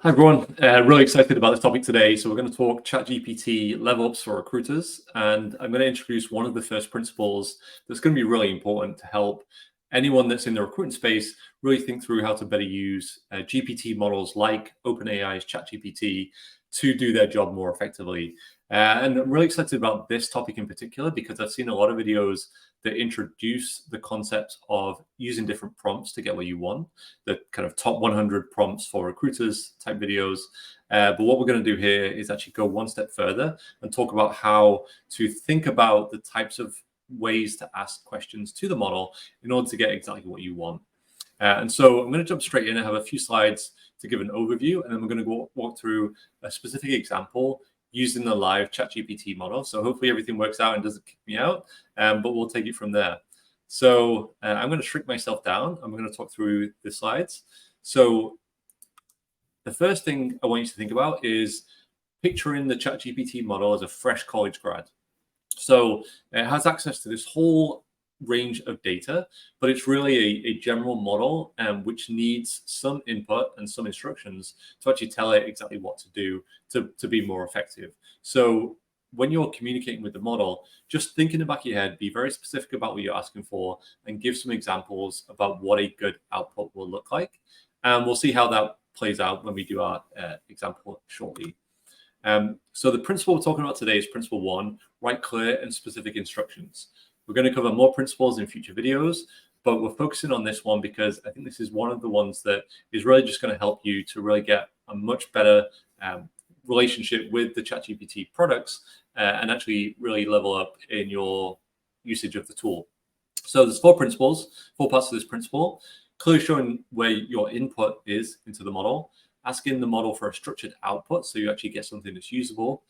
Hi everyone, really excited about this topic today. So we're going to talk ChatGPT level ups for recruiters, and I'm going to introduce one of the first principles that's going to be really important to help anyone that's in the recruiting space really think through how to better use GPT models like OpenAI's ChatGPT to do their job more effectively. And I'm really excited about this topic in particular because I've seen a lot of videos that introduce the concept of using different prompts to get what you want, the kind of top 100 prompts for recruiters type videos. But what we're going to do here is actually go one step further and talk about how to think about the types of ways to ask questions to the model in order to get exactly what you want. And so I'm going to jump straight in and have a few slides to give an overview, and then we're going to walk through a specific example using the live ChatGPT model. So hopefully everything works out and doesn't kick me out, but we'll take it from there. So I'm going to shrink myself down. I'm going to talk through the slides. So the first thing I want you to think about is picturing the ChatGPT model as a fresh college grad. So it has access to this whole range of data, but it's really a general model which needs some input and some instructions to actually tell it exactly what to do to be more effective. So when you're communicating with the model, just think in the back of your head, be very specific about what you're asking for and give some examples about what a good output will look like. And we'll see how that plays out when we do our example shortly. So the principle we're talking about today is principle 1, write clear and specific instructions. We're going to cover more principles in future videos, but we're focusing on this one because I think this is one of the ones that is really just going to help you to really get a much better relationship with the ChatGPT products and actually really level up in your usage of the tool. So there's 4 principles, 4 parts to this principle. Clearly showing where your input is into the model, asking the model for a structured output so you actually get something that's usable,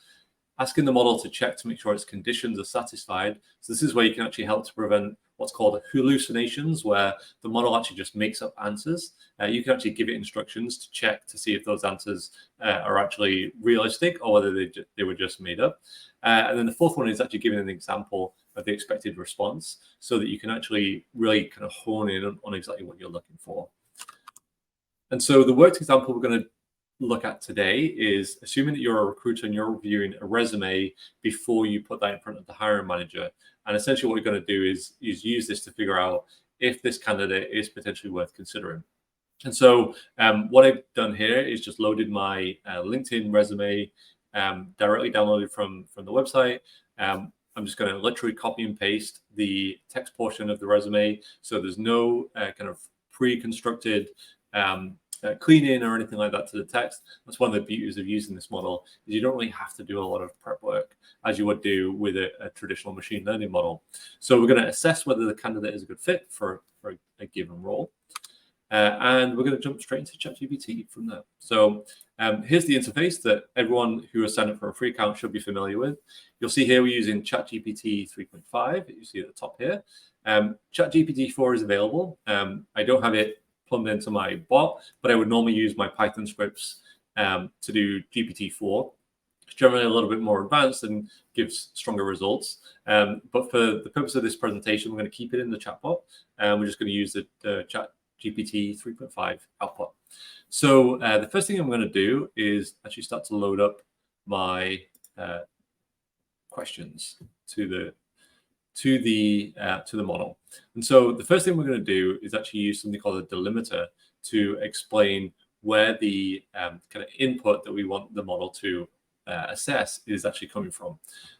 asking the model to check to make sure its conditions are satisfied. So this is where you can actually help to prevent what's called hallucinations, where the model actually just makes up answers. You can actually give it instructions to check to see if those answers are actually realistic or whether they were just made up. And then the 4th one is actually giving an example of the expected response so that you can actually really kind of hone in on exactly what you're looking for. And so the worked example we're going to look at today is assuming that you're a recruiter and you're reviewing a resume before you put that in front of the hiring manager. And essentially what we're going to do is use this to figure out if this candidate is potentially worth considering. And so what I've done here is just loaded my LinkedIn resume directly downloaded from the website. I'm just going to literally copy and paste the text portion of the resume. So there's no kind of pre-constructed cleaning or anything like that to the text. That's one of the beauties of using this model is you don't really have to do a lot of prep work as you would do with a traditional machine learning model. So we're going to assess whether the candidate is a good fit for a given role. And we're going to jump straight into ChatGPT from there. So here's the interface that everyone who has signed up for a free account should be familiar with. You'll see here we're using ChatGPT 3.5. You see at the top here. ChatGPT 4 is available. I don't have it plumbed into my bot, but I would normally use my Python scripts to do GPT-4. It's generally a little bit more advanced and gives stronger results. But for the purpose of this presentation, we're going to keep it in the chatbot. And we're just going to use the ChatGPT 3.5 output. So the first thing I'm going to do is actually start to load up my questions to the model. And so the first thing we're going to do is actually use something called a delimiter to explain where the kind of input that we want the model to assess is actually coming from.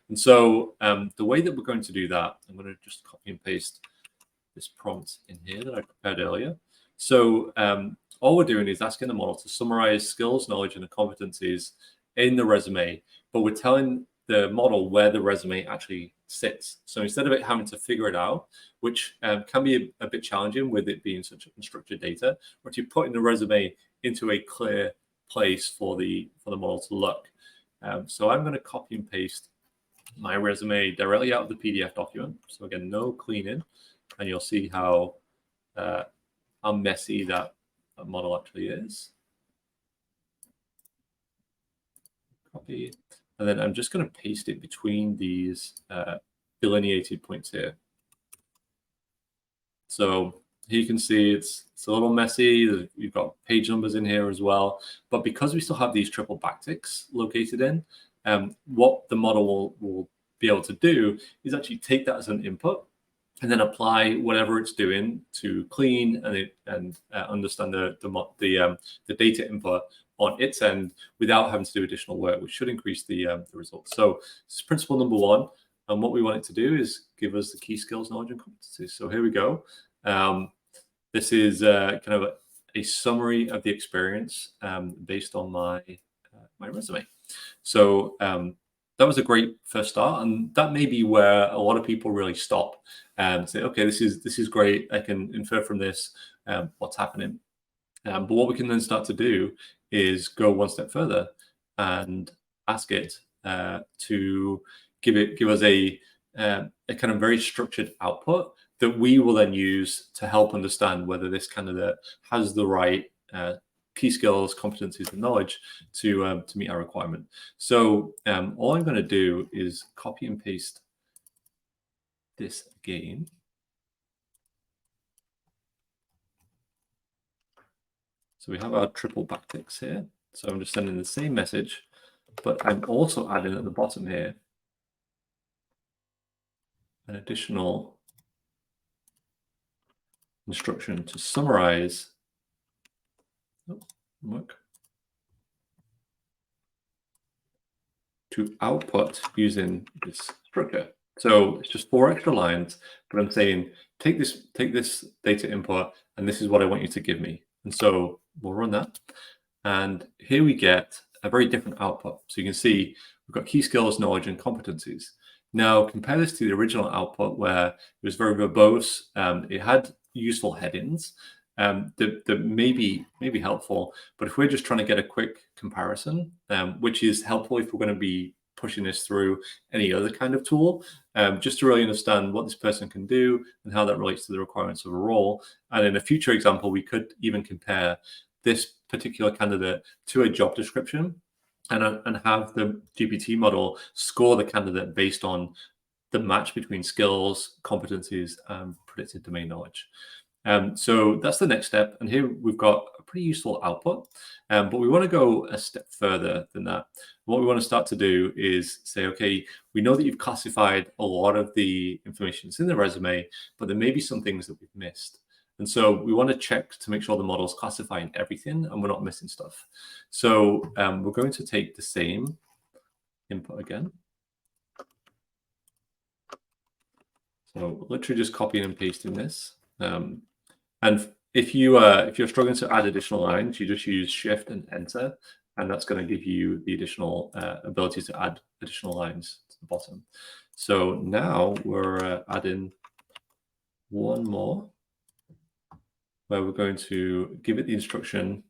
And so the way that we're going to do that, I'm going to just copy and paste this prompt in here that I prepared earlier. So all we're doing is asking the model to summarize skills, knowledge, and the competencies in the resume, but we're telling the model where the resume actually sits. So instead of it having to figure it out, which can be a bit challenging with it being such unstructured data, we're actually putting the resume into a clear place for the model to look. So I'm going to copy and paste my resume directly out of the PDF document. So again, no cleaning, and you'll see how messy that model actually is. Copy. And then I'm just going to paste it between these delineated points here. So Here you can see it's a little messy. You've got page numbers in here as well. But because we still have these triple backticks located in, what the model will be able to do is actually take that as an input and then apply whatever it's doing to clean and understand the data input on its end without having to do additional work, which should increase the results. So this is principle number one. And what we want it to do is give us the key skills, knowledge, and competencies. So here we go. This is kind of a summary of the experience based on my resume. So that was a great first start, and that may be where a lot of people really stop and say, okay, this is great. I can infer from this what's happening. But what we can then start to do is go one step further and ask it to give us a kind of very structured output that we will then use to help understand whether this candidate has the right key skills, competencies, and knowledge to meet our requirement. So all I'm going to do is copy and paste this again. So we have our triple backticks here. So I'm just sending the same message, but I'm also adding at the bottom here an additional instruction to summarize. To output using this structure. So it's just 4 extra lines, but I'm saying take this data input, and this is what I want you to give me. And so we'll run that, and here we get a very different output. So you can see we've got key skills, knowledge, and competencies. Now compare this to the original output where it was very verbose. It had useful headings that may be helpful, but if we're just trying to get a quick comparison, which is helpful if we're going to be pushing this through any other kind of tool, just to really understand what this person can do and how that relates to the requirements of a role. And in a future example, we could even compare this particular candidate to a job description and have the GPT model score the candidate based on the match between skills, competencies, and predicted domain knowledge. So that's the next step. And here we've got a pretty useful output, but we want to go a step further than that. What we want to start to do is say, okay, we know that you've classified a lot of the information that's in the resume, but there may be some things that we've missed. And so we want to check to make sure the model's classifying everything and we're not missing stuff. So we're going to take the same input again. So literally just copying and pasting this. And if you're struggling to add additional lines, you just use Shift and Enter, and that's going to give you the additional ability to add additional lines to the bottom. So now we're adding one more, where we're going to give it the instruction.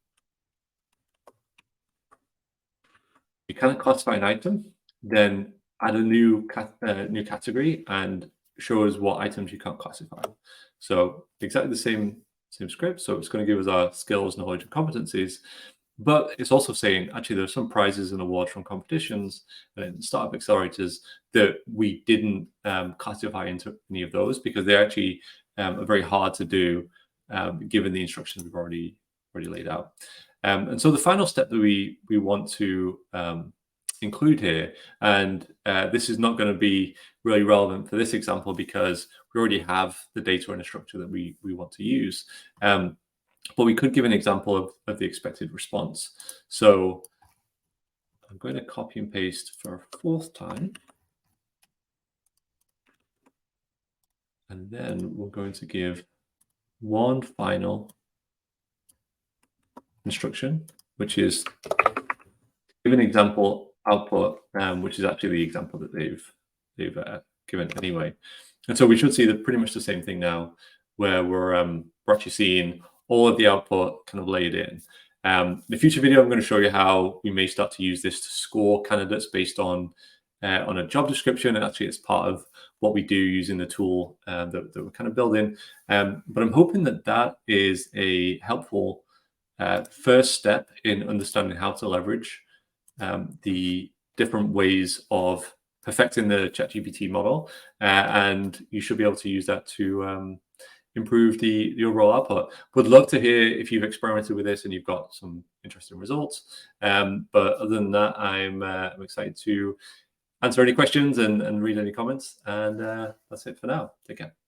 You can't classify an item, then add a new category and show us what items you can't classify. So exactly the same script. So it's going to give us our skills, knowledge, and competencies. But it's also saying, actually, there's some prizes and awards from competitions and startup accelerators that we didn't classify into any of those because they actually are very hard to do given the instructions we've already laid out. And so the final step that we want to include here, and this is not going to be really relevant for this example because we already have the data in a structure that we want to use. But we could give an example of the expected response. So I'm going to copy and paste for a 4th time. And then we're going to give one final instruction, which is give an example output, which is actually the example that they've given anyway. And so we should see pretty much the same thing now, where we're actually seeing all of the output kind of laid in. In the future video, I'm going to show you how we may start to use this to score candidates based on a job description, and actually it's part of what we do using the tool that we're kind of building. But I'm hoping that is a helpful first step in understanding how to leverage the different ways of perfecting the ChatGPT model, and you should be able to use that to improve the overall output. Would love to hear if you've experimented with this and you've got some interesting results. But other than that, I'm excited to answer any questions and read any comments. And that's it for now. Take care.